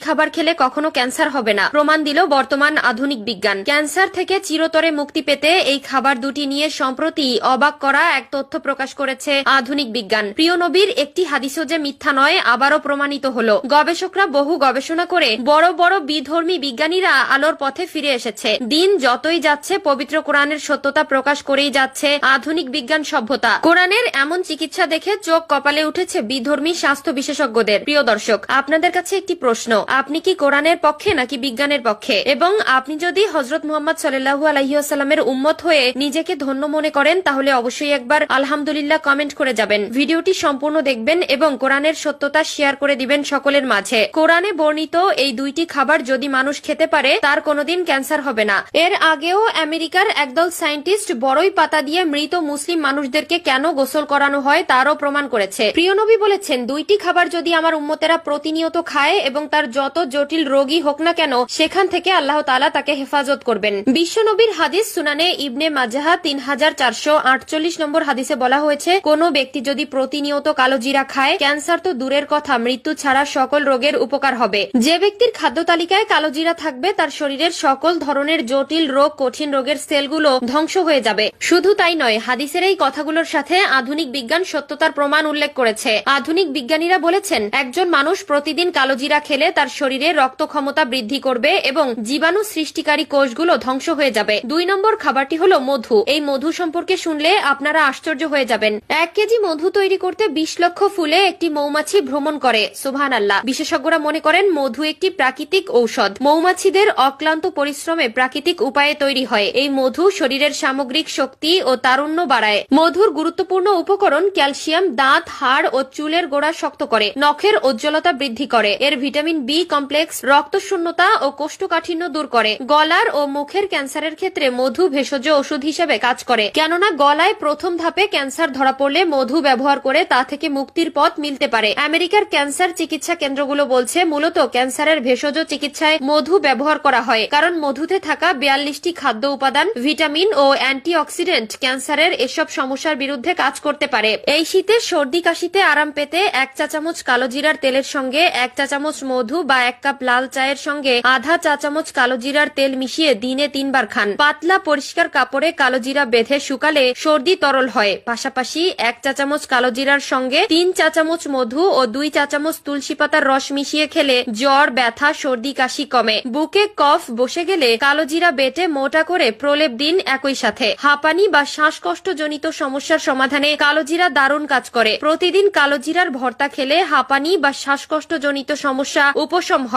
খাবার খেলে কখনো ক্যান্সার হবে না, প্রমাণ দিল বর্তমান আধুনিক বিজ্ঞান। ক্যান্সার থেকে চিরতরে মুক্তি পেতে এই খাবার দুটি নিয়ে সম্প্রতি অবাক করা এক তথ্য প্রকাশ করেছে আধুনিক বিজ্ঞান। প্রিয় নবীর একটি হাদিসও যে মিথ্যা নয়, আবারও প্রমাণিত হলো। গবেষকরা বহু গবেষণা করে বড় বড় বিধর্মী বিজ্ঞানীরা আলোর পথে ফিরে এসেছে। দিন যতই যাচ্ছে পবিত্র কোরআনের সত্যতা প্রকাশ করেই যাচ্ছে আধুনিক বিজ্ঞান সভ্যতা। কোরআনের এমন চিকিৎসা দেখে চোখ কপালে উঠেছে বিধর্মী স্বাস্থ্য বিশেষজ্ঞদের। প্রিয় দর্শক, আপনাদের কাছে একটি প্রশ্ন, আপনি কি কোরআনের পক্ষে নাকি বিজ্ঞানের পক্ষে? এবং আপনি যদি হযরত মুহাম্মদ সাল্লাল্লাহু আলাইহি ওয়াসাল্লামের উম্মত হয়ে নিজেকে ধন্য মনে করেন তাহলে অবশ্যই একবার আলহামদুলিল্লাহ কমেন্ট করে যাবেন। ভিডিওটি সম্পূর্ণ দেখবেন এবং কোরআনের সত্যতা শেয়ার করে দিবেন সকলের মাঝে। কোরআনে বর্ণিত এই দুইটি খাবার যদি মানুষ খেতে পারে তার কোনোদিন ক্যান্সার হবে না। এর আগেও আমেরিকার একদল সায়েন্টিস্ট বড়ই পাতা দিয়ে মৃত মুসলিম মানুষদেরকে কেন গোসল করানো হয় তারও প্রমাণ করেছে। প্রিয় নবী বলেছেন, দুইটি খাবার যদি আমার উম্মতেরা প্রতিনিয়ত খায় এবং তার যত জটিল রোগী হোক না কেন সেখান থেকে আল্লাহ তাআলা তাকে হেফাজত করবেন। বিশ্বনবীর হাদিস সুনানে ইবনে মাজাহ 3448 নম্বর হাদিসে বলা হয়েছে, কোন ব্যক্তি যদি প্রতিনিয়ত কালো জিরা খায় ক্যান্সার তো দূরের কথা, মৃত্যু ছাড়া সকল রোগের উপকার হবে। যে ব্যক্তির খাদ্য তালিকায় কালো জিরা থাকবে তার শরীরের সকল ধরনের জটিল রোগ, কঠিন রোগের সেলগুলো ধ্বংস হয়ে যাবে। শুধু তাই নয়, হাদিসের এই কথাগুলোর সাথে আধুনিক বিজ্ঞান সত্যতার প্রমাণ উল্লেখ করেছে। আধুনিক বিজ্ঞানীরা বলেছেন, একজন মানুষ প্রতিদিন কালো জিরা খেলে তার শরীরে রক্ত ক্ষমতা বৃদ্ধি করবে এবং জীবাণু সৃষ্টিকারী কোষগুলো ধ্বংস হয়ে যাবে। 2 নম্বর খাবারটি হলো মধু। এই মধু সম্পর্কে শুনলে আপনারা আশ্চর্য হয়ে যাবেন। 1 কেজি মধু তৈরি করতে 20 লক্ষ ফুলে একটি মৌমাছি ভ্রমণ করে। সুবহানাল্লাহ। বিশেষজ্ঞরা মনে করেন মধু একটি প্রাকৃতিক ঔষধ। মৌমাছিদের অক্লান্ত পরিশ্রমে প্রাকৃতিক উপায়ে তৈরি হয়। এই মধু শরীরের সামগ্রিক শক্তি ও তারুণ্য বাড়ায়। মধুর গুরুত্বপূর্ণ উপকরণ ক্যালসিয়াম দাঁত, হাড় ও চুলের গোড়া শক্ত করে, নখের উজ্জ্বলতা বৃদ্ধি করে। এর ভিটামিন বি কমপ্লেক্স রক্তশূন্যতা ও কোষ্ঠকাঠিন্য দূর করে। গলার ও মুখের ক্যান্সারের ক্ষেত্রে মধু ভেষজ ওষুধ হিসেবে কাজ করে, কেননা গলায় প্রথম ধাপে ক্যান্সার ধরা পড়লে মধু ব্যবহার করে তা থেকে মুক্তির পথ মিলতে পারে। আমেরিকার ক্যান্সার চিকিৎসা কেন্দ্রগুলো বলছে মূলত ক্যান্সারের ভেষজ চিকিৎসায় মধু ব্যবহার করা হয়, কারণ মধুতে থাকা 42টি খাদ্য উপাদান, ভিটামিন ও অ্যান্টিঅক্সিডেন্ট ক্যান্সারের এসব সমস্যার বিরুদ্ধে কাজ করতে পারে। এই শীতে সর্দি কাশিতে আরাম পেতে 1 চা চামচ কালো জিরার তেলের সঙ্গে 1 চা চামচ মধু বা 1 কাপ লাল চায়ের সঙ্গে আধা চা চামচ কালো জিরার তেল মিশিয়ে দিনে 3 বার খান। পাতলা পরিষ্কার কাপড়ে কালো জিরা বেঁধে শুকালে সর্দি তরল হয়। পাশাপাশি 1 চা চামচ কালো জিরার সঙ্গে 3 চা চামচ মধু ও 2 চা চামচ তুলসী পাতার রস মিশিয়ে খেলে জ্বর, ব্যথা, সর্দি কাশি কমে। বুকে কফ বসে গেলে কালো জিরা বেটে মোটা করে প্রলেপ দিন। একই সাথে হাঁপানি বা শ্বাসকষ্টজনিত সমস্যার সমাধানে কালো জিরা দারুণ কাজ করে। প্রতিদিন কালো জিরার ভর্তা খেলে হাঁপানি বা শ্বাসকষ্টজনিত সমস্যা উপশম হয়।